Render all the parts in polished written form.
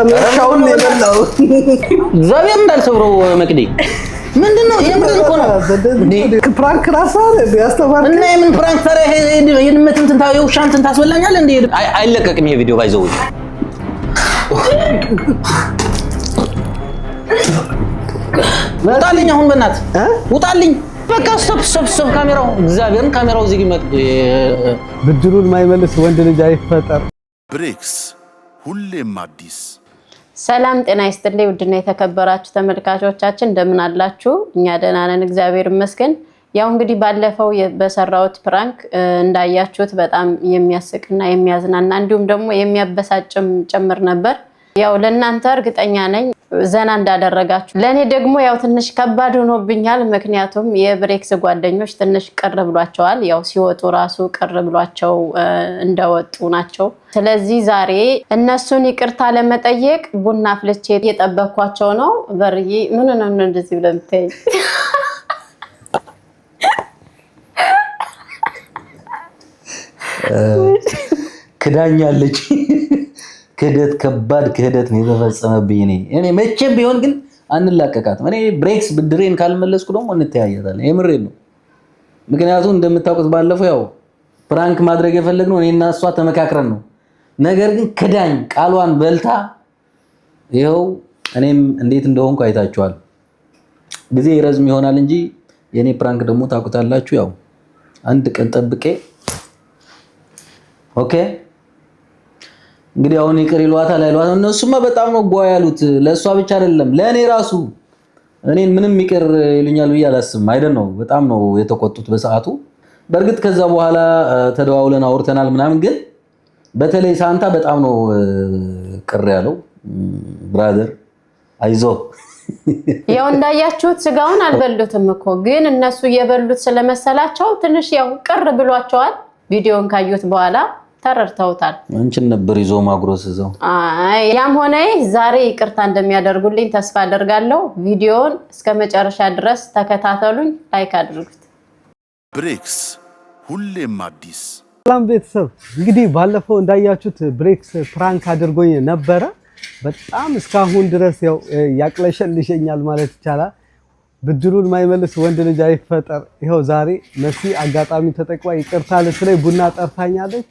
አይደለም ሻውን የበላው እግዚአብሔር እንዳልሰብረው መቅዲ ምንድነው የምር እኮ ነው ፕራንክ ራሳ ያስተባር እና የምን ፕራንክ ታረ የድመትን ትንታው የውሻንትን ታስበላኛል እንዴ አይለቀቅም ይሄ ቪዲዮ ባይዘው ውጣልኝ አሁን በእናት ውጣልኝ በቃ ስቶፕ ካሜራው እግዚአብሔርን ካሜራው እዚህ ይመጥ ብድሩን ማይመልስ ወንድ ልጅ አይፈጠር ብሬክስ ሁሌም አዲስ ሰላም ጤና ይስጥልኝ ውድና የተከበራችሁ ተመልካቾቻችን እንደምን አላችሁ እኛ ደህና ነን እግዚአብሔር ይመስገን ያው እንግዲህ ባለፈው በሰራውት ፕራንክ እንዳያችሁት በጣም የሚያስቅና የሚያዝናና እንዲሁም ደግሞ የሚያበሳጭም ጭምር ነበር ያው ለእናንተ እርግጠኛ ነኝ ዘና እንዳደረጋችሁ ለኔ ደግሞ ያው ትንሽ ከባድ ሆኖብኛል ምክንያቱም የብሬክስ ጓደኞች ትንሽ ቅር ብሏቸዋል ያው ሲወጡ ራሱ ቅር ብሏቸው እንደወጡ ናቸው ስለዚህ ዛሬ እነሱን ይቅርታ ለመጠየቅ ቡና አፍልቼ እየጠበቅኳቸው ነው በርዬ ምን ነው እንደዚህ ብለምታይ ክዳኛለች ክህደት ከባድ ክህደት ነው የተፈጸመብኝ እኔ መቼም ቢሆን ግን አንላቀቃትም እኔ ብሬክስ ብድሬን ካልመለስኩ ደግሞ እንተያያታለን የምሬን ነው ምክንያቱም እንደምታውቁት ባለፈው ያው ፕራንክ ማድረግ የፈለግነው እኔና እሷ ተመካክረን ነው ነገር ግን ክዳኝ ቃሏን በልታ ይኸው እኔም እንዴት እንደሆንኩ አይታችኋል ጊዜ ይረዝም ይሆናል እንጂ የኔ ፕራንክ ደግሞ ታውቁታላችሁ ያው አንድ ቀን ጠብቄ ኦኬ እንግዲህ አሁን ይቅር ይሏታል አይሏት እነሱማ በጣም ነው ጓ ያሉት ለሷ ብቻ አይደለም ለኔ ራሱ እኔን ምንም ይቅር ይሉኛል ብዬ አላስብም አይደል ነው በጣም ነው የተቆጡት በሰዓቱ በርግጥ ከዛ በኋላ ተደዋውለን አውርተናል ምናምን ግን በተለይ ሳንታ በጣም ነው ቅር ያለው ብራዘር አይዞ ያው እንዳያችሁት ስጋውን አልበሉትም እኮ ግን እነሱ እየበሉት ስለመሰላቸው ትንሽ ያው ቅር ብሏቸዋል ቪዲዮን ካዩት በኋላ ተረርተውታል አንቺን ነበር ይዞ ማግሮስ እዛው ያም ሆነ ዛሬ ይቅርታ እንደሚያደርጉልኝ ተስፋ አደርጋለሁ ቪዲዮውን እስከመጨረሻ ድረስ ተከታተሉኝ ላይክ አድርጉት ብሬክስ ሁሌም አዲስ ሰላም ቤተሰብ እንግዲህ ባለፈው እንዳያችሁት ብሬክስ ፕራንክ አድርጎኝ ነበረ በጣም እስካሁን ድረስ ያው ያቅለሸልሸኛል ማለት ይቻላል ብድሩን ማይመልስ ወንድ ልጅ አይፈጠር ይሄው ዛሬ መሲ አጋጣሚ ተጠቅማ ይቅርታ ለስለይ ቡና ጠርታኛለች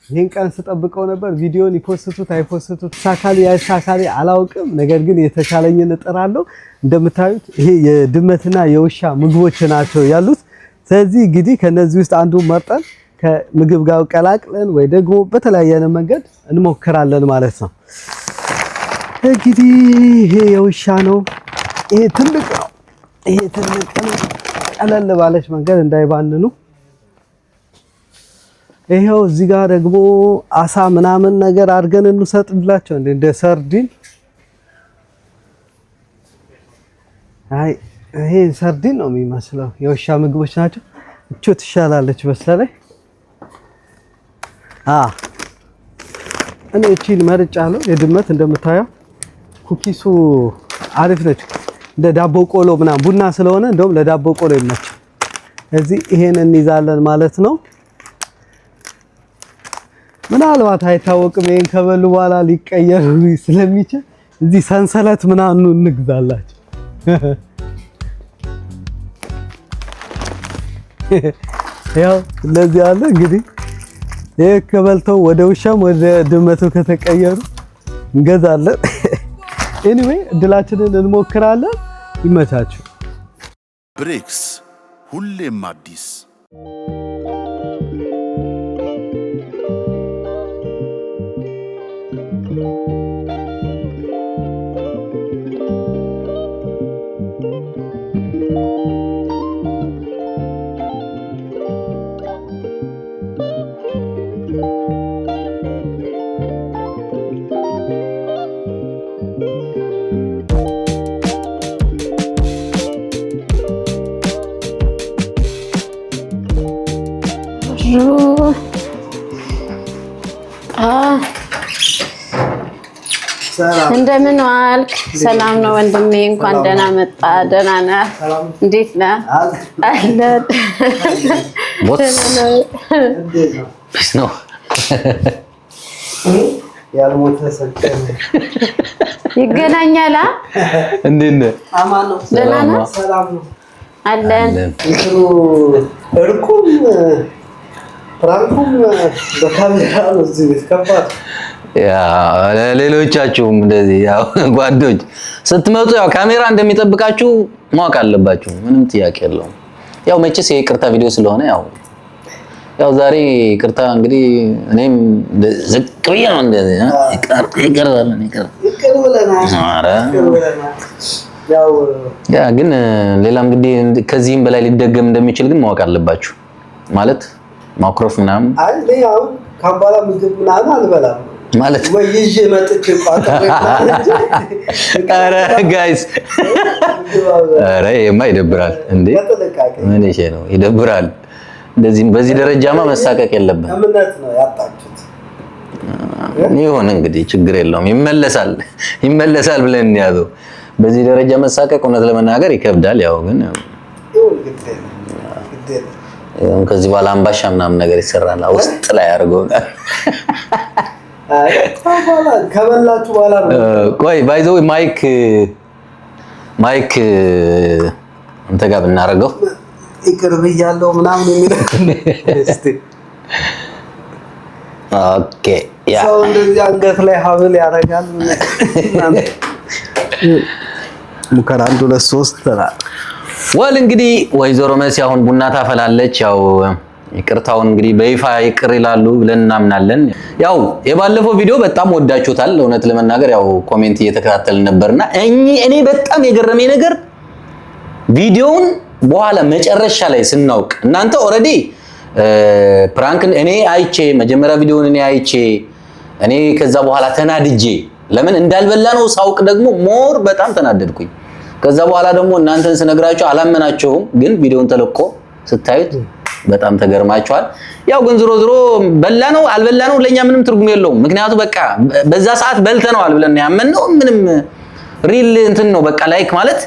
ይሄን ቀን ስጠብቀው ነበር ቪዲዮን ይፖስቱት አይፖስቱት ሳካሊ ያሳካሊ አላውቅም ነገር ግን የተቻለኝን እጥራለሁ እንደምታዩት ይሄ የድመትና የውሻ ምግቦች ናቸው ያሉት ስለዚህ እንግዲህ ከነዚህ ውስጥ አንዱ መርጠን ከምግብ ጋር ቀላቅለን ወይ ደግሞ በተለያየ መንገድ እንሞክራለን ማለት ነው እንግዲህ ይሄ የውሻ ነው ይሄ ትልቅ ነው ይሄ ትልቅ ነው ቀለል ባለች መንገድ እንዳይባንኑ ይሄው እዚህ ጋር ደግሞ አሳ ምናምን ነገር አድርገን እንሰጥላቸው እንደ ሰርዲን አይ ይሄ ሰርዲን ነው የሚመስለው የውሻ ምግቦች ናቸው እቹ ትሻላለች በሰለኝ እኔ እቺን መርጫለሁ የድመት እንደምታየው ኩኪሱ አሪፍ ነች እንደ ዳቦ ቆሎ ምናምን ቡና ስለሆነ እንደውም ለዳቦ ቆሎ ይመች እዚህ ይሄን እንይዛለን ማለት ነው ምናልባት አይታወቅም ይሄን ከበሉ በኋላ ሊቀየር ስለሚችል እዚህ ሰንሰለት ምናምን እንግዛላችሁ ያው ለዚህ አለ እንግዲህ ይሄ ከበልተው ወደ ውሻም ወደ ድመቱ ከተቀየሩ እንገዛለን ኤኒዌይ እድላችንን እንሞክራለን ይመቻችሁ ብሬክስ ሁሌም አዲስ እንደምን ዋልክ ሰላም ነው ወንድሜ እንኳን ደህና መጣ ደህና ነህ እንዴት ነህ አለ ነው ያልሞተ ሰከነ ይገናኛል። እንዴት ነህ? አማን ነው። ደህና ነህ? ሰላም ነው አለን። እንትኑ እርቁም ፍራንኩም በካሜራ ነው እዚህ ቤት ከባድ። ያ ሌሎቻችሁም እንደዚህ ያው ጓዶች ስትመጡ ያው ካሜራ እንደሚጠብቃችሁ ማወቅ አለባችሁ። ምንም ጥያቄ የለውም። ያው መቼስ የይቅርታ ቪዲዮ ስለሆነ ያው ዛሬ ይቅርታ እንግዲህ እኔም ዝቅ ብዬ ነው እንደዚህ ይቅር ያ ግን ሌላም እንግዲህ ከዚህም በላይ ሊደገም እንደሚችል ግን ማወቅ አለባችሁ። ማለት ማክሮፍ ምናምን አይ ያው ካምባላ ምግብ ምናምን አልበላም ማለት ወይ ይዤ መጥቼ ኧረ ጋይስ ኧረ የማ ይደብራል እንዴ! ምን ይሄ ነው ይደብራል። እንደዚህ በዚህ ደረጃማ መሳቀቅ የለብንም። እምነት ነው ያጣችሁት። ይሁን እንግዲህ ችግር የለውም ይመለሳል ብለን ያዘው። በዚህ ደረጃ መሳቀቅ እውነት ለመናገር ይከብዳል። ያው ግን ከዚህ በኋላ አምባሻ ምናምን ነገር ይሰራል ውስጥ ላይ አድርገውናል። ከበላችሁ በኋላ ቆይ ባይ ዘ ወይ ማይክ አንተ ጋር ብናረጋው ይቅር ብያለሁ ምናምን የሚለው እስቲ ኦኬ ያ ሰው እንደዚህ አንገት ላይ ሀብል ያደርጋል ሙከራ 1 2 3 ተራ ወል እንግዲህ ወይዘሮ መሲ አሁን ቡና ታፈላለች። ያው ይቅርታውን እንግዲህ በይፋ ይቅር ይላሉ ብለን እናምናለን። ያው የባለፈው ቪዲዮ በጣም ወዳችሁታል። እውነት ለመናገር ያው ኮሜንት እየተከታተልን ነበርና እኔ በጣም የገረመኝ ነገር ቪዲዮውን በኋላ መጨረሻ ላይ ስናውቅ እናንተ ኦሬዲ ፕራንክን እኔ አይቼ መጀመሪያ ቪዲዮውን እኔ አይቼ እኔ ከዛ በኋላ ተናድጄ ለምን እንዳልበላ ነው ሳውቅ ደግሞ ሞር በጣም ተናደድኩኝ። ከዛ በኋላ ደግሞ እናንተን ስነግራችሁ አላመናችሁም፣ ግን ቪዲዮውን ተለቆ ስታዩት በጣም ተገርማችኋል። ያው ግን ዝሮ በላ ነው አልበላ ነው ለኛ ምንም ትርጉም የለውም። ምክንያቱም በቃ በዛ ሰዓት በልተነዋል ብለን ያመንነው ምንም ሪል እንትን ነው። በቃ ላይክ ማለት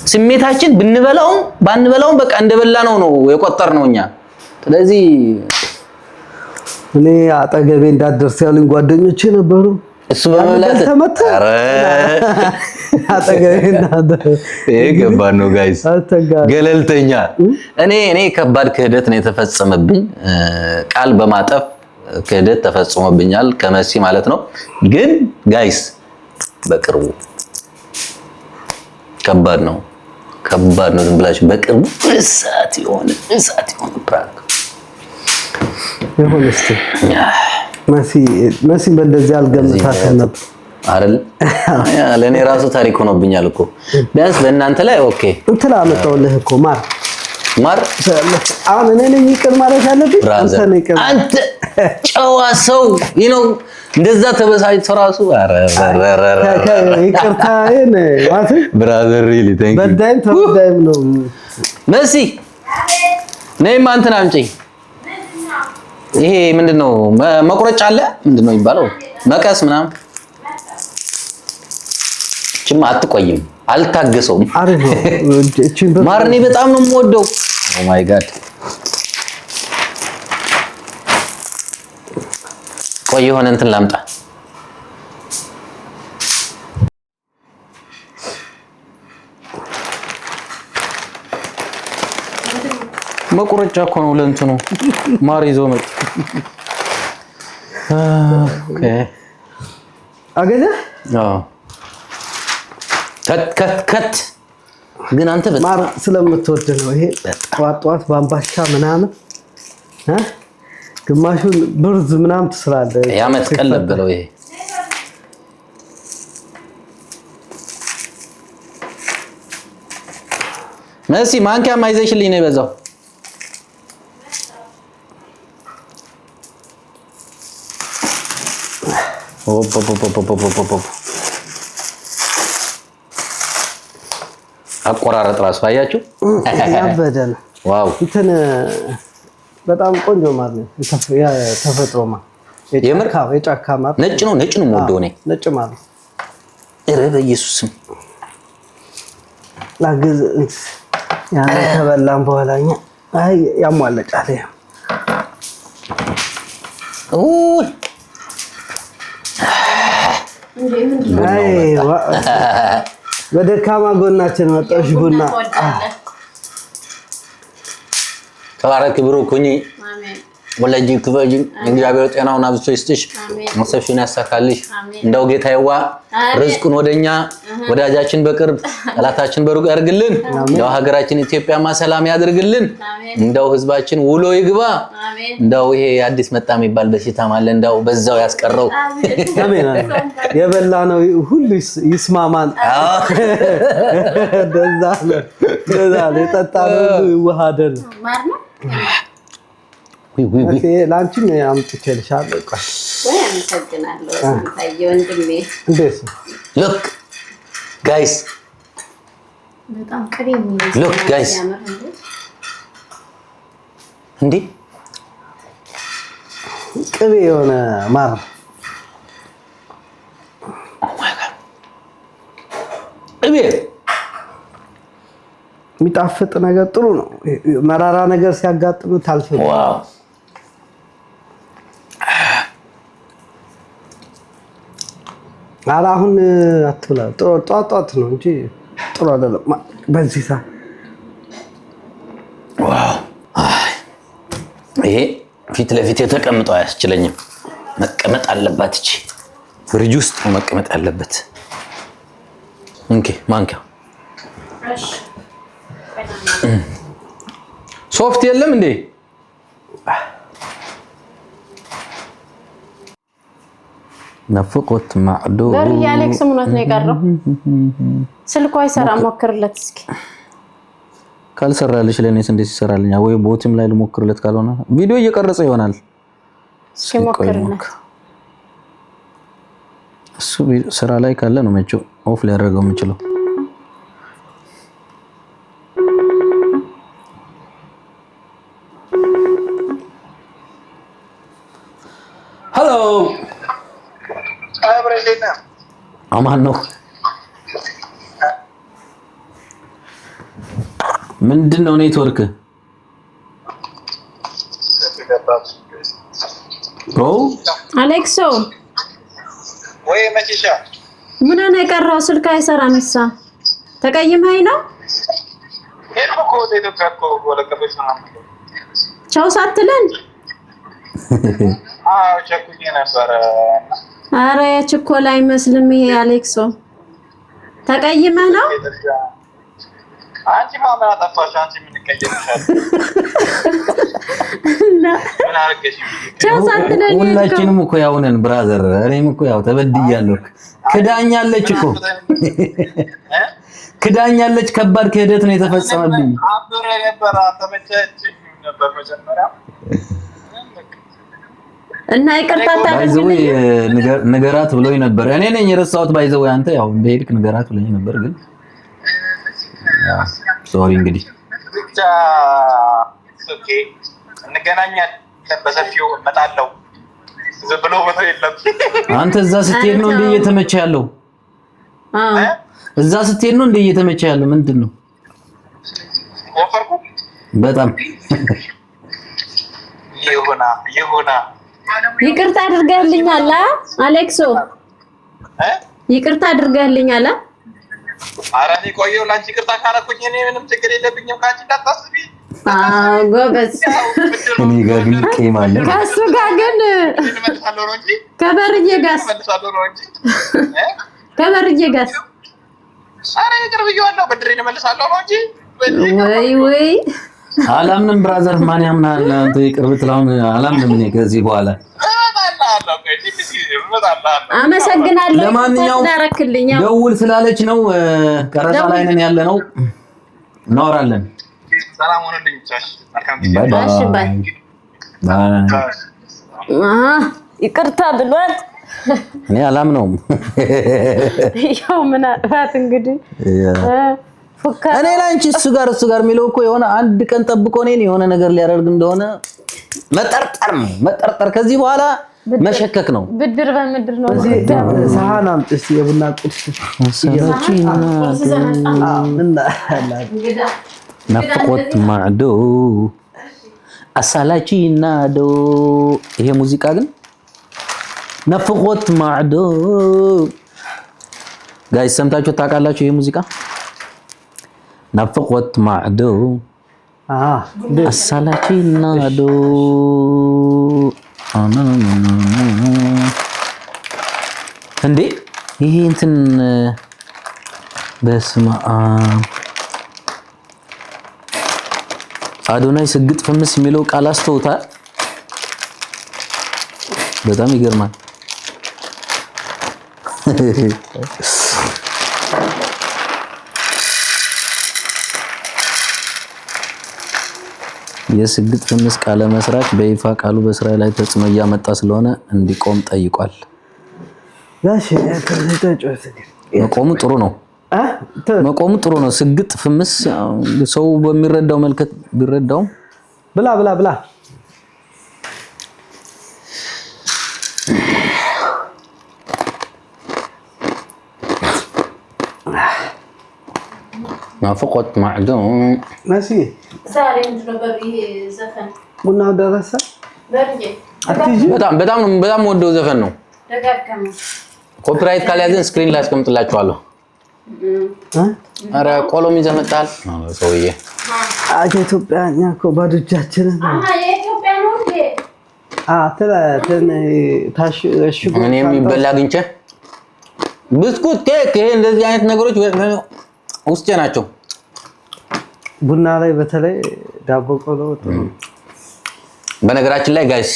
ስሜታችን ብንበላውም ባንበላውም በቃ እንደበላ ነው የቆጠርነው እኛ። ስለዚህ እኔ አጠገቤ እንዳደርስ ያሉኝ ጓደኞቼ ነበሩ። እሱ በመብላት ኧረ አጠገቤ እንዳደርስ ከባድ ነው ጋይስ፣ ገለልተኛ እኔ ከባድ ክህደት ነው የተፈጸመብኝ። ቃል በማጠፍ ክህደት ተፈጽሞብኛል ከመሲ ማለት ነው። ግን ጋይስ በቅርቡ ከባድ ነው ዝም ብላችሁ በቅርቡ እሳት የሆነ ፕራንክ ይሁን። እስቲ መሲ በእንደዚህ አልገምታትም ነበር አይደል? ለኔ ራሱ ታሪክ ሆኖብኛል እኮ ቢያንስ በእናንተ ላይ ኦኬ እንትን አመጣሁልህ እኮ ማር አሁን እኔ ነኝ ይቅር ማለት ያለብኝ አንተ ጨዋ ሰው ነው። እንደዛ ተበሳጭቶ ራሱ ይቅርታዬን ማለት ብራዘር ሪሊ ቴንክ ዩ በዳይም ተበዳይም ነው። መሲ ነይማ እንትን አምጪ። ይሄ ምንድነው መቁረጫ አለ ምንድነው የሚባለው? መቀስ ምናምን ጭማ አትቆይም፣ አልታገሰውም። አሪፍ ነው። ማርኔ በጣም ነው የምወደው። ኦ ማይ ጋድ ቆይ የሆነ እንትን ላምጣ። መቁረጫ እኮ ነው ለእንትኑ ማር ይዞ መጣ። ኦኬ አገኘ ከት ግን አንተ ማር ስለምትወድ ነው ይሄ ጧት ባምባሻ ምናምን ግማሹን ብርዝ ምናምን ትስላለህ። ያመት ቀለብ ብለው ይሄ መሲ ማንኪያ ማይዘሽልኝ ነው የበዛው። አቆራረጥ ራሱ አያችሁ ያበደ ነው። ዋው እንትን በጣም ቆንጆ ማር ነው። ተፈጥሮ ማር የጫካ ማር ነጭ ነው የምወደው እኔ ነጭ ማር ነው። ኧረ በኢየሱስ ስም ላግዝ ያለ ከበላን በኋላኛ አይ ያሟለጫል። በደካማ ጎናችን መጣሽ ቡና ተባረክ ብሩክ ሁኚ ወላጅ ክበጅ እግዚአብሔር ጤናውን አብዝቶ ይስጥሽ መሰፍሽን ያሳካልሽ እንደው ጌታዬዋ ርዝቁን ወደኛ ወዳጃችን በቅርብ ጠላታችን በሩቅ ያርግልን እንደው ሀገራችን ኢትዮጵያ ሰላም ያድርግልን እንደው ህዝባችን ውሎ ይግባ እንደው ይሄ አዲስ መጣ የሚባል በሽታ ማለት እንደው በዛው ያስቀረው አሜን የበላ ነው ሁሉ ይስማማን ደዛ ለጠጣ ነው ይዋሃደን ዊ ላንቺም አምጥቼልሻለሁ ቆይ ወይ አመሰግናለሁ ሳንታዬ ወንድሜ እንዴት look guys በጣም ክሬም ነው look guys እንዴ ቅቤ የሆነ ማር oh my god ቅቤ የሚጣፍጥ ነገር ጥሩ ነው መራራ ነገር ሲያጋጥም ታልፈው ዋው አሁን አትብላ ጧጧት ነው እንጂ ጥሩ አይደለም በዚህ ሰዓት ዋው ይሄ ፊት ለፊት የተቀምጠው አያስችለኝም መቀመጥ አለባት እቺ ፍሪጅ ውስጥ ነው መቀመጥ ያለበት እንኪ ማንኪያ እሺ ሶፍት የለም እንዴ ነፍቆት ማዕዶ በሪ ያሌክስ ሙነት ነው የቀረው ስልኳ አይሰራ ሞክርለት እስኪ ካልሰራልሽ ለኔስ እንዴት ይሰራልኛ ወይ ቦትም ላይ ልሞክርለት ካልሆነ ቪዲዮ እየቀረጸ ይሆናል እስኪ ሞክርለት እሱ ስራ ላይ ካለ ነው መቼ ኦፍ ሊያደርገው የምችለው ሄሎ አብረዴና አማን ነው ምንድነው ኔትወርክ ብሮ አሌክሶ ወይ መጪሻ ምን አነ የቀረው ስልክ አይሰራም እሳ ተቀይመኝ ነው ሄድኩ እኮ ወደ ኢትዮጵያ እኮ ወለቀበሽ ነው ቻው ሳትለን አዎ ቸኩኝ ነበር አረ የችኮላ አይመስልም ይሄ አሌክሶ ተቀይመ ነው አንቺ ማማ አጠፋሽ አንቺ ምን ከየምሻል ምን አርገሽ ቻው ሳትለን ሁላችንም እኮ ያው ነን ብራዘር እኔም እኮ ያው ተበድያለሁ ክዳኛለች እኮ ክዳኛለች ከባድ ክህደት ነው የተፈጸመብኝ አብረ ነበር ተመቸች ነበር መጀመሪያ እና ይቅርታ ባይዘው ንገራት ብሎኝ ነበር እኔ ነኝ የረሳሁት ባይዘው አንተ ያው እንደሄድክ ንገራት ብሎኝ ነበር ግን ሶሪ እንግዲህ ብቻ ኦኬ እንገናኛለን በሰፊው እመጣለሁ ዝም ብሎ ወጥቶ የለም አንተ እዛ ስትሄድ ነው እንደ እየተመቸ ያለው እዛ ስትሄድ ነው እንደ እየተመቸ ያለው ምንድነው ወፈርኩ በጣም ይሁና ይቅርታ አድርገልኛል አሌክሶ ይቅርታ አድርገልኛል አራኒ ቆየው ላንቺ ይቅርታ ካላኩኝ እኔ ምንም ችግር የለብኝም ካንቺ እንዳታስቢ ጎበዝ እኔ ጋር ግን ቄም አለ ከሱ ጋር ግን መልሳለሁ ነው እንጂ ከበርዬ ጋር መልሳለሁ ነው እንጂ ከበርዬ ጋር አረ ይቅር ብዬዋለሁ ብድሬን መልሳለሁ ነው እንጂ ወይ አላምንም ብራዘር ማን ያምናል አንተ ይቅር ብትላውን አላምንም እኔ ከዚህ በኋላ አመሰግናለሁ ለማንኛውም ደውል ስላለች ነው ቀረጻ ላይ ነን ያለ ነው እናወራለን ሰላም ሆነልኝ ቻሽ ባይ ይቅርታ ብሏል እኔ አላምነውም ያው ምን አጥፋት እንግዲህ እኔ ላንቺ እሱ ጋር የሚለው እኮ የሆነ አንድ ቀን ጠብቆ እኔን የሆነ ነገር ሊያደርግ እንደሆነ መጠርጠር ከዚህ በኋላ መሸከክ ነው ብድር በምድር ነው ሳህን አምጥስ የቡና ቁርስ ናፍቆት ማዕዶ አሳላቺና ዶ ይሄ ሙዚቃ ግን ናፍቆት ማዕዶ ጋይስ ሰምታችሁ ታውቃላችሁ? ይሄ ሙዚቃ ናፍቆት ማዕዶ አሳላቺ ናዶ እንዴ ይሄ እንትን በስመ አብ አዶናይ ስግጥ ፍምስ የሚለው ቃል አስተውታል። በጣም ይገርማል። የስግጥ ፍምስ ቃለ መስራች በይፋ ቃሉ በእስራኤል ላይ ተጽዕኖ እያመጣ ስለሆነ እንዲቆም ጠይቋል። መቆሙ ጥሩ ነው። መቆሙ ጥሩ ነው። ስግጥ ፍምስ ሰው በሚረዳው መልከት ቢረዳው ብላ ናፍቆት ማዕዶ መሲ ዛሬም ድረበር ይሄ ዘፈን ቡና ደረሰ። በጣም ወደው ዘፈን ነው። ደጋግከም ኮፒራይት ካልያዘን ስክሪን ላይ አስቀምጥላችኋለሁ። አረ ቆሎም ይዘመጣል ሰውዬ። ኢትዮጵያኛ እኮ ባዶ እጃችንን የኢትዮጵያ ነው እንዴ? ታሽጎ እኔ የሚበላ አግኝቼ ብስኩት፣ ኬክ፣ ይሄ እንደዚህ አይነት ነገሮች ውስጤ ናቸው። ቡና ላይ በተለይ ዳቦ ቆሎ። በነገራችን ላይ ጋይስ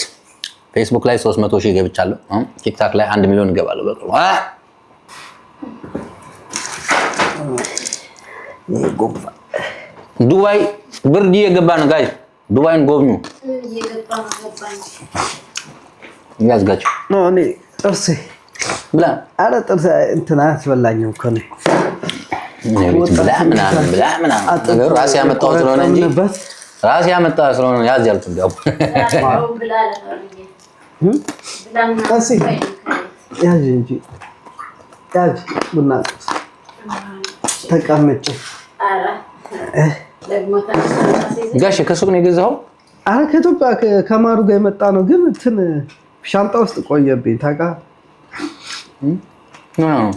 ፌስቡክ ላይ 300,000 ገብቻለሁ። ቲክታክ ላይ 1 ሚሊዮን እገባለሁ በቅርቡ። ዱባይ ብርድ እየገባ ነው ጋይስ። ዱባይን ጎብኙ። ያዝጋችሁ ነው እኔ ጥርሴ ብላ አረ ጥርሴ እንትና አስበላኝም እኮ ነው። ብላ ምናምን ነገሩ ራሴ ያመጣሁት ስለሆነ እንጂ ራሴ ያመጣሁት ስለሆነ ያዝ ያልኩት እንዲያው ያዝ እንጂ ያዝ ቡና ተቀመጭ። ጋሽ ከሱቅ ነው የገዛኸው? አረ ከኢትዮጵያ ከማሩ ጋር የመጣ ነው፣ ግን እንትን ሻንጣ ውስጥ ቆየብኝ። ታውቃለህ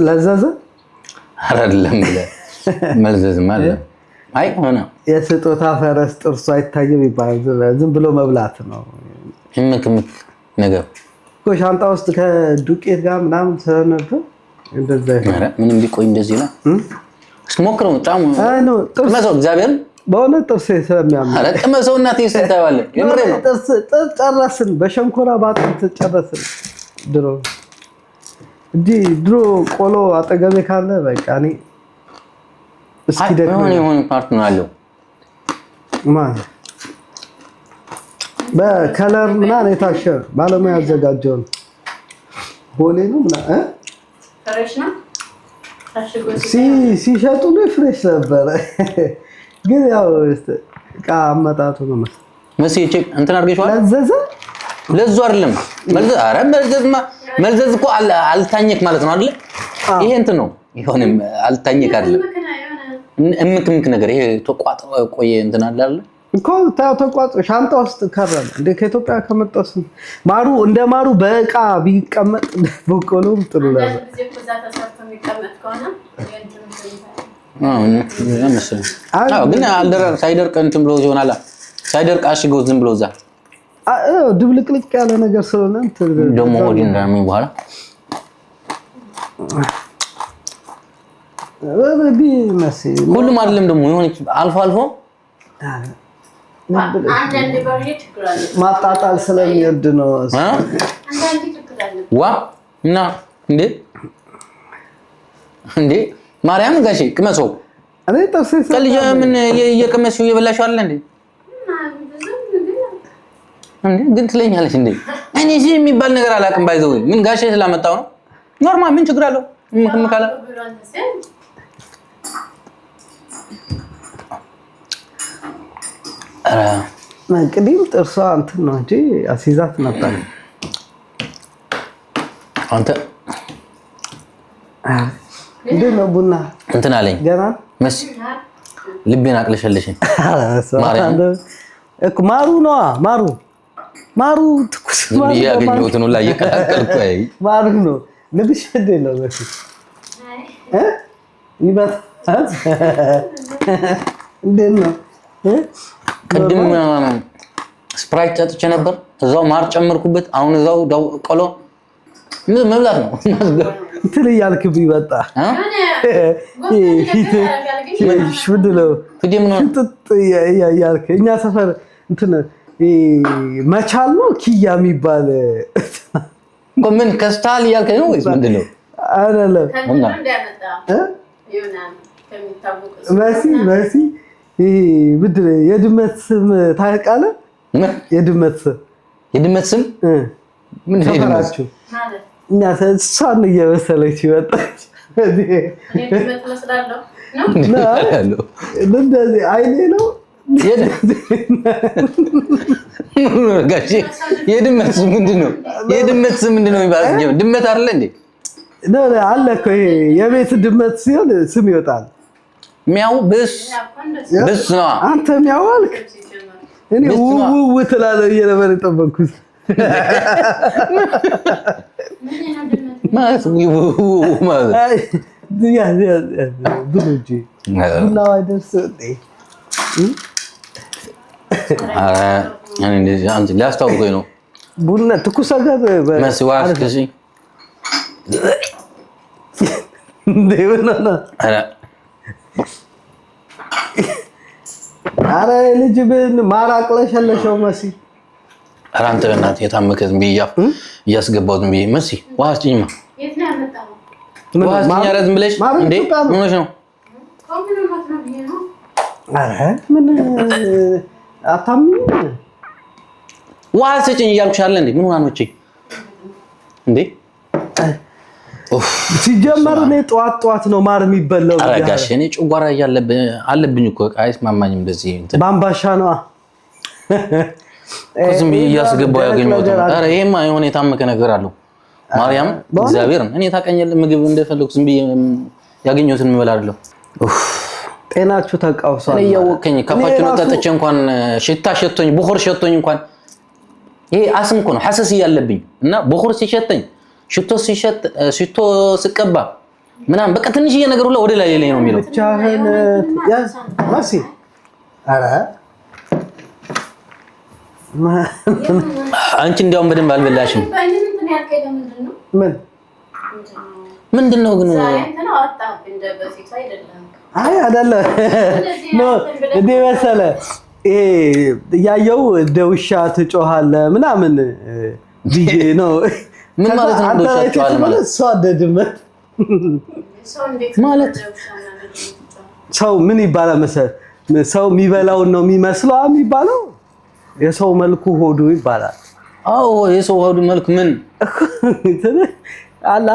ለዘዘ አይደለም ብለህ መልዘዝ ማለት አይ ሆነ የስጦታ ፈረስ ጥርሱ አይታየም ይባላል። ዝም ብሎ መብላት ነው። እምክምክ ነገር እኮ ሻንጣ ውስጥ ከዱቄት ጋር ምናምን ስለነበር እንደዛ ይሆናል። ምንም ቢቆይ እንደዚህ ነው። ስሞክረው በጣም አይ ነው ጥርሰው እግዚአብሔር በእውነት ጥርሴ ስለሚያምር አረ ጥመሰው እናቴ ስንታዋለ የምሬ ነው። ጥርስ ጨረስን፣ በሸንኮራ ባጥንት ጨረስን። ድሮ ቆሎ አጠገቤ ካለ በቃ እኔ እስኪ ደግሞ የሆነ ፓርት ነው ያለው ማለት በከለር ምናምን የታሸ ባለሙያ ያዘጋጀው ነው። ቦሌ ነው ምናምን ፍሬሽ ነው ሲሸጡ ነው ፍሬሽ ነበረ። ግን ያው እቃ አመጣጡ ነው መሲ ቼክ እንትን አድርገሽዋል። ለዙ አይደለም መልዘዝ። ኧረ መልዘዝ እኮ አልታኘክ ማለት ነው አይደል? ይሄ እንትን ነው ይሆነ አልታኘክ አይደለም እምክምክ ነገር ይሄ ተቋጥሮ ቆየ እንትን አለ አይደል እኮ ተቋጥሮ ሻንጣ ውስጥ ከረመ። እንደ ከኢትዮጵያ ከመጣስ ማሩ እንደ ማሩ በእቃ ቢቀመጥ በቆሎም ጥሩ ነበር። ግን አልደረቅ ሳይደርቅ እንትን ብሎ ይሆናል። ሳይደርቅ አሽገው ዝም ብሎ እዛ ድብልቅልቅ ያለ ነገር ስለሆነ ደሞ ሆዲ እንደምን በኋላ ሁሉም አይደለም ደግሞ የሆነ አልፎ አልፎ ማጣጣል ስለሚወድ ነው። ዋ እና እንዴ ማርያም ጋሼ ቅመሰው እኔ ጥርሴ ከልጅ ምን እየቀመሰው እየበላሽው አይደል እንዴ? ግን ትለኛለሽ እንዴ? እኔ እዚህ የሚባል ነገር አላውቅም። ባይዘው ምን ጋሼ ስላመጣው ነው። ኖርማል ምን ችግር አለው? ምክምካላ ቅድም ጥርሷ እንትን ነው እንጂ አሲዛት ነበር። አንተ እንዴ ነው ቡና እንትን አለኝ ገና መስ ልቤን አቅለሸለሽኝ። ማሩ ነው ማሩ ትኩስ ማሩ ያገኘሁት ነው ላይ እየቀላቀልኩ አይ ማሩ ነው ልብሽ እንዴ ነው መስ ይመጣል። እንዴት ነው? ቅድም ስፕራይት ጠጥቼ ነበር፣ እዛው ማር ጨመርኩበት። አሁን እዛው ቆሎ መብላት ነው። እንትን እያልክብኝ መጣ። ሽብድለው እያልክ እኛ ሰፈር እንትን መቻል ነው ኪያ የሚባል ምን ከስታል እያልክ ነው ወይስ ምንድን ነው? አይደለም መሲ ምንድን ነው የድመት ስም ታውቃለህ? የድመት ስም ምንድን ነው? እኛ እሷን እየመሰለች መጣች። እንደዚህ አይኔ ነው ጋሼ። የድመት ስም ምንድን ነው? የድመት ስም ምንድን ነው የሚባለው? ድመት አይደለ እንዴ? አለ እኮ ይሄ የቤት ድመት ሲሆን ስም ይወጣል። ሚያው ብስ ነው። አንተ ሚያው አልክ፣ እኔ ውው ትላለህ ብዬ ነበር የጠበቅኩት። ማለት ብሉ እንጂ ቡናው አይደርስም እንዴ? ሊያስታውቀኝ ነው። ቡና ትኩስ ነገር መስዋዕት አረ ልጅ ምን ማራቅለሸለሸው መሲ። ኧረ አንተ በእናትህ የታመከ ዝም ብዬ እያስገባሁ ዝም ብዬ መሲ ውሃ ስጭኝማ። ውሃ ስጭኝ። ኧረ ዝም ብለሽ እንዴ ምን ሆነሽ ነው? ኧረ ምን አታምኚም? ውሃ ስጭኝ እያልኩሽ አለ እንዴ? ምን ሆና ነው እቺ እንዴ? ሲጀመር እኔ ጠዋት ነው ማር የሚበላው። ኧረ ጋሼ እኔ ጨጓራ አለብኝ እኮ አይስማማኝም። እንደዚህ እንትን ባምባሻ ነው ዝም ብዬ እያስገባሁ ያገኘሁት። ኧረ ይሄማ የሆነ የታመከ ነገር አለው። ማርያም እግዚአብሔርን እኔ ታውቀኛለህ፣ ምግብ እንደፈለኩ ዝም ብዬ ያገኘሁትን የምበላ አይደለሁ። ጤናችሁ ተቃውሷል። እኔ እያወቀኝ ካፋችሁ ነው ጠጥቼ እንኳን ሽታ ሸቶኝ ቡኹር ሸቶኝ እንኳን ይሄ አስም እኮ ነው ሐሰስ እያለብኝ እና ቡኹር ሲሸተኝ ሽቶ ስቀባ ምናምን በቃ ትንሽዬ ነገር ሁላ ወደ ላይ ነው የሚለው። ብቻህን ማሲ ኧረ አንቺ እንዲያውም በደንብ አልበላሽም። ምንድን ነው ግን? አይ አይደለም ነው እንደ መሰለህ ይሄ እያየው እንደ ውሻ ትጮሃለህ ምናምን ብዬ ነው። ምን ማለት ነው? እንደ ውሻ ትጮሃለህ ማለት እሷ እንደ ድመት ማለት ሰው ምን ይባላል መሰለህ? ሰው የሚበላውን ነው የሚመስለው የሚባለው። የሰው መልኩ ሆዱ ይባላል። አዎ የሰው ሆዱ መልክ ምን አላ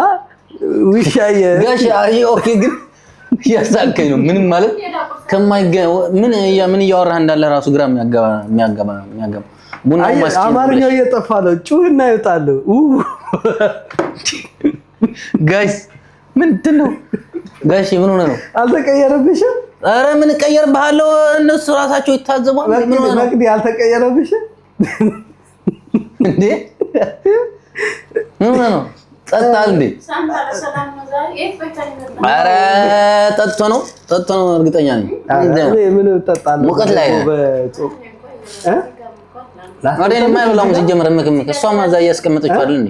ውሻዬ ጋሽ አይ ኦኬ ግን ያሳከኝ ነው ምንም ማለት ምን እያወራህ እንዳለ ራሱ ግራ የሚያጋባ ቡና ማስኪ አማርኛው እየጠፋ ነው። ጩህና ይወጣል። ጋይስ ምንድን ነው ጋሽ ምን ሆነ ነው? አልተቀየረብሽም? ኧረ ምን እቀየርብሃለሁ? እነሱ ራሳቸው ይታዘባሉ። ምን ሆነ ነው? አልተቀየረብሽም እንዴ? ምን ሆነ ነው? ጠጣል እንዴ? ኧረ ጠጥቶ ነው እርግጠኛ ነኝ። ምን ጠጣለሁ? ሙቀት ላይ ወደ እኔ የማይበላው ሲጀመር ምክምክ እሷማ እዛ እያስቀመጠችው አይደል እንዴ?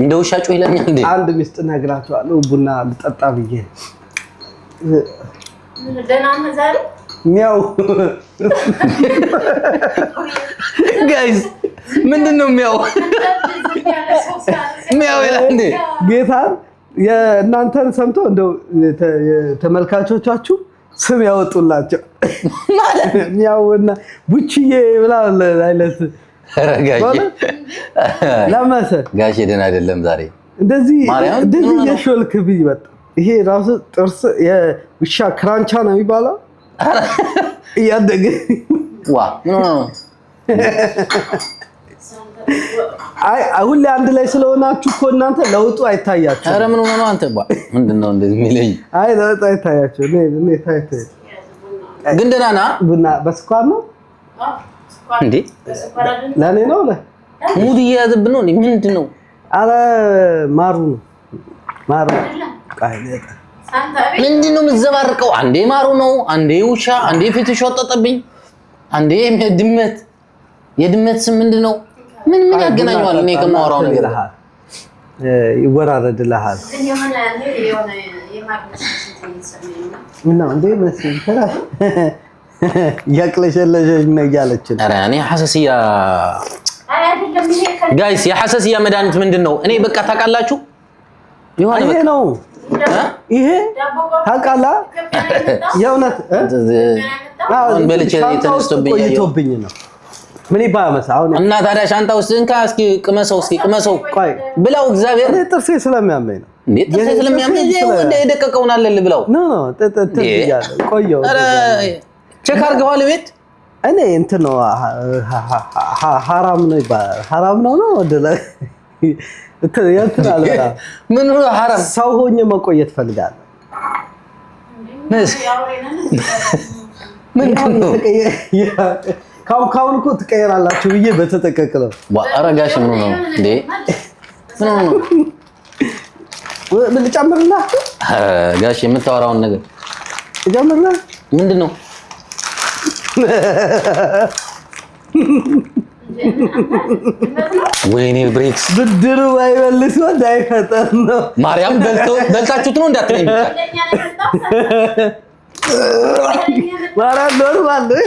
እንደ ውሻ ጮህ ይለኛል እንዴ? አንድ ሚስጥር እነግራቸዋለሁ። ቡና ልጠጣ ብዬ ሚያው ጋይስ ምንድነው ሚያው ሚያው ይላል እንዴ? ጌታ የእናንተን ሰምቶ እንደው ተመልካቾቻችሁ ስም ያወጡላቸው ሚያውና ቡችዬ ብላል አይለት ጋሼ ደህና አይደለም ዛሬ። እንደዚህ የሾልክብኝ መጣ። ይሄ ራሱ ጥርስ የውሻ ክራንቻ ነው የሚባለው። እያደገ ዋ ምን ነው? አይ ሁሌ አንድ ላይ ስለሆናችሁ እኮ እናንተ ለውጡ አይታያችሁ። ኧረ ምን ሆነ ነው አንተ? ምንድነው እንደዚህ የሚለኝ? አይ ለውጡ አይታያችሁ። እኔ ታይተህ ግን ደህና ና። ቡና በስኳር ነው እንዴ? ለኔ ነው ሙድ እየያዘብን ነው እንዴ? ምንድነው? አረ ማሩ ነው ማሩ። ምንድነው የምትዘባርቀው? አንዴ ማሩ ነው፣ አንዴ ውሻ፣ አንዴ ፊትሽ ወጣጠብኝ፣ አንዴ ድመት። የድመት ስም ምንድነው? ምን ያገናኘዋል? እኔ ከማወራው ነገር ይወራረድልሃል። እና እንዴ መስል ተራፍ ያቅለሸለሸኝ ነው ያለች። ኧረ እኔ ሐሰሲያ ጋይስ የሐሰሲያ መድኃኒት ምንድነው? እኔ በቃ ታውቃላችሁ ይሆነ በቃ ነው ይሄ ታውቃለህ። የእውነት አሁን በልቼ የተነስተብኝ ነው። ምን ይባመስ አሁን እና ታዲያ ሻንጣ ውስጥ እንካ እስኪ ቅመሰው ቆይ ብላው። እግዚአብሔር ጥርሴ ስለሚያመኝ ነው እንዴ? ጥርሴ ስለሚያመኝ እንደ የደቀቀውን አለል ብላው። ኖ ቆየው። ኧረ ቼክ አድርገዋል ቤት እኔ እንትን ነው ሐራም ነው ይባላል። ሐራም ነው ወደለ እንትን አለ። ምን ነው ሐራም? ሰው ሆኜ መቆየት ፈልጋለሁ። ምን ነው ካሁን እኮ ትቀየራላችሁ ብዬ በተጠቀቀለው አረጋሽ ምን ነው እንዴ? ምን ነው ምን ልጨምርልህ? ጋሽ የምታወራውን ነገር ልጨምርልህ? ምንድነው? ወይኔ ብሬክስ ብድሩ አይመልስ ወንድ አይፈጠር ነው። ማርያም በልታችሁት ነው እንዳትለኝ። ማርያም ኖርማል ነው።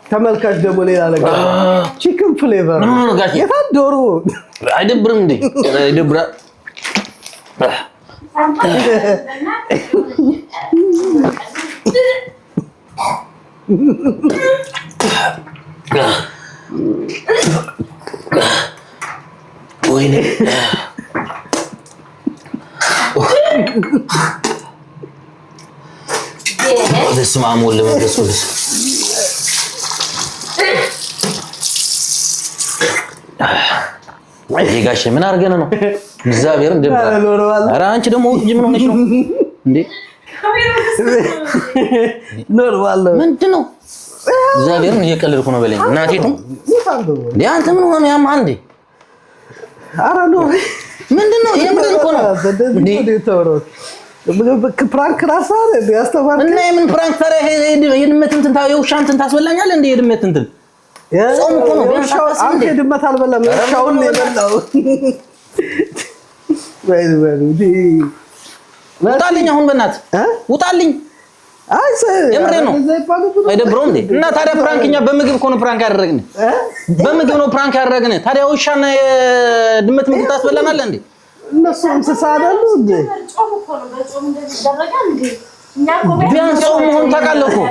ተመልካች ደግሞ ሌላ ነገር ቺክን ፍሌቨር የታል ዶሮ አይደብርም እንዴ? አይደብራ ወይኔ በስመ አብ ወወልድ ወመንፈስ ቅዱስ። ጋሼ ምን አድርገን ነው? እግዚአብሔር እንደባ ኧረ አንቺ ደግሞ ውጭ ምን ሆነሽ ነው እንዴ? ኖርማል ምንድን ነው? እግዚአብሔርን እየቀለድኩ ነው በለኝ። እናቴቱ እንዴ አንተ ምን ሆነ ያማል እንዴ? ኧረ ነው ምንድን ነው? የምር እኮ ነው እንዴ ፕራንክ ራስ አይደል ያስተማርከኝ? እና የምን ፕራንክ ታዲያ? የድመት እንትን የውሻ እንትን ታስበላኛለህ እንዴ? የድመት እንትን ጾም እኮ ነው። አንተ ድመት አልበላም፣ ውሻውን ነው የበላው። ውጣልኝ አሁን በእናትህ ውጣልኝ። አይ የምሬ ነው። አይደብረውም እንዴ? እና ታዲያ ፕራንክ እኛ በምግብ እኮ ነው ፕራንክ ያደረግን፣ በምግብ ነው ፕራንክ ያደረግን። ታዲያ ውሻና የድመት ምግብ ታስበላናለህ እንዴ? እነሱ እንስሳ አይደሉ እንዴ? ጾም እኮ ነው። በጾም እንደዚህ ይደረጋል እንዴ? እኛ እኮ ቢያንስ ጾም መሆን ታውቃለህ እኮ።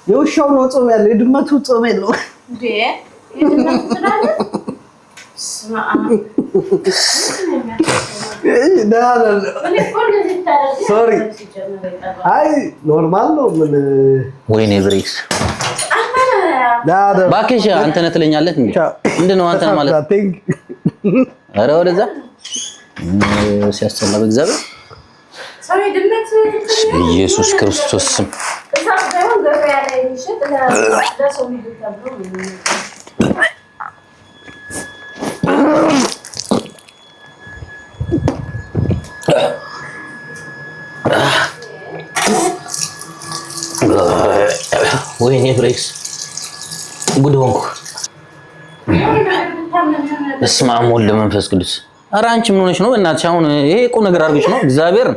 የውሻው ነው ጾም ያለው፣ የድመቱ ጾም የለው እንዴ? የድመቱ ትላለህ? ሶሪ አይ ኖርማል ነው። ምን ወይኔ ብሬክስ እባክሽ አንተ ነህ ትለኛለህ እንዴ? ምንድን ነው አንተ ማለት? ኧረ ወደዛ ሲያስጠላ በእግዚአብሔር ኢየሱስ ክርስቶስ ስም ወይኔ ብሬክስ ጉድ ሆንኩ። በስመ አብ ወወልድ ወመንፈስ ቅዱስ። ኧረ አንቺ ምን ሆነሽ ነው በእናትሽ? አሁን ይሄ ቁም ነገር አድርገሽ ነው? እግዚአብሔር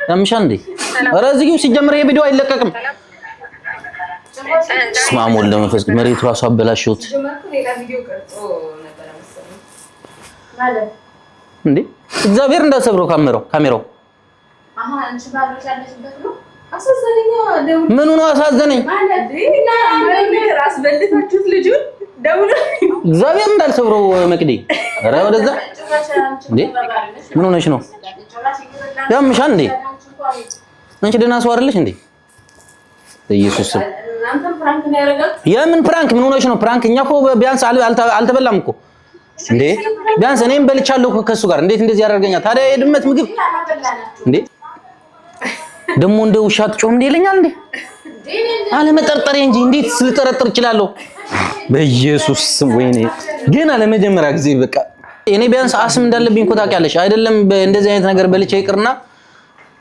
ያምሻል እንዴ? ኧረ እዚሁ ሲጀምር ይሄ ቪዲዮ አይለቀቅም። በስመ አብ ወወልድ ወመንፈስ ቅዱስ። መሬቱ ራሱ አበላሽሁት እንዴ? እግዚአብሔር እንዳሰብረው ካሜራው ምን ሆነ? አሳዘነኝ። እግዚአብሔር እንዳልሰብረው መቅዲ። ኧረ ወደዛ እንዴ! ምን ሆነሽ ነው? ያምሻል እንዴ? አንቺ ደህና ሰው አይደለሽ እንዴ? በኢየሱስ ስም የምን ፕራንክ? ምን ሆነሽ ነው? ፕራንክ እኛ እኮ ቢያንስ አልተበላም እኮ እንዴ? ቢያንስ እኔም በልቻለሁ ከሱ ጋር። እንዴት እንደዚህ ያደርገኛል ታዲያ? የድመት ምግብ እንዴ? ደሞ እንደ ውሻ ትጮም እንደ ይለኛል እንዴ? አለመጠርጠሬ እንጂ እንዴት ልጠረጥር እችላለሁ? በኢየሱስ ስም ወይኔ ግን አለመጀመሪያ ጊዜ በቃ እኔ ቢያንስ አስም እንዳለብኝ እኮ ታውቂያለሽ አይደለም? እንደዚህ አይነት ነገር በልቼ ይቅርና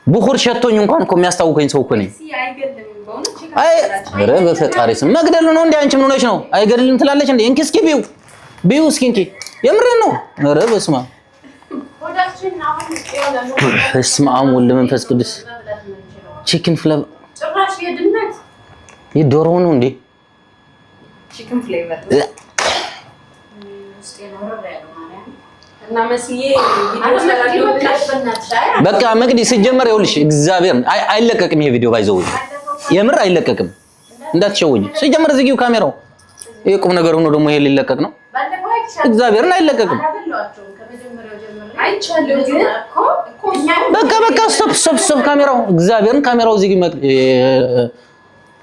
ቡኹር ሸቶኝ እንኳን እኮ የሚያስታውቀኝ ሰው እኮ ነኝ። አይ ኧረ በፈጣሪ ስም መግደል ነው እንዴ? አንቺ ምን ሆነሽ ነው? አይገድልም ትላለች እንዴ? እንኪ እስኪ ቢው እስኪ እንኪ የምሬን ነው። ኧረ በስመ አብ ወልድ መንፈስ ቅዱስ ቺክን ፍሌቨር ጭራሽ የድመት የዶሮ ነው እንዴ? ቺክን ፍሌቨር በቃ መቅዲ ሲጀመር ይኸውልሽ እግዚአብሔር አይለቀቅም ይሄ ቪዲዮ ባይዘው የምር አይለቀቅም እንዳትሸውኝ ሲጀመር ዝጊው ካሜራው ይሄ ቁም ነገር ሆኖ ደግሞ ይሄ ሊለቀቅ ነው እግዚአብሔርን አይለቀቅም በቃ ስቶፕ ካሜራው እግዚአብሔርን ካሜራው ዝጊ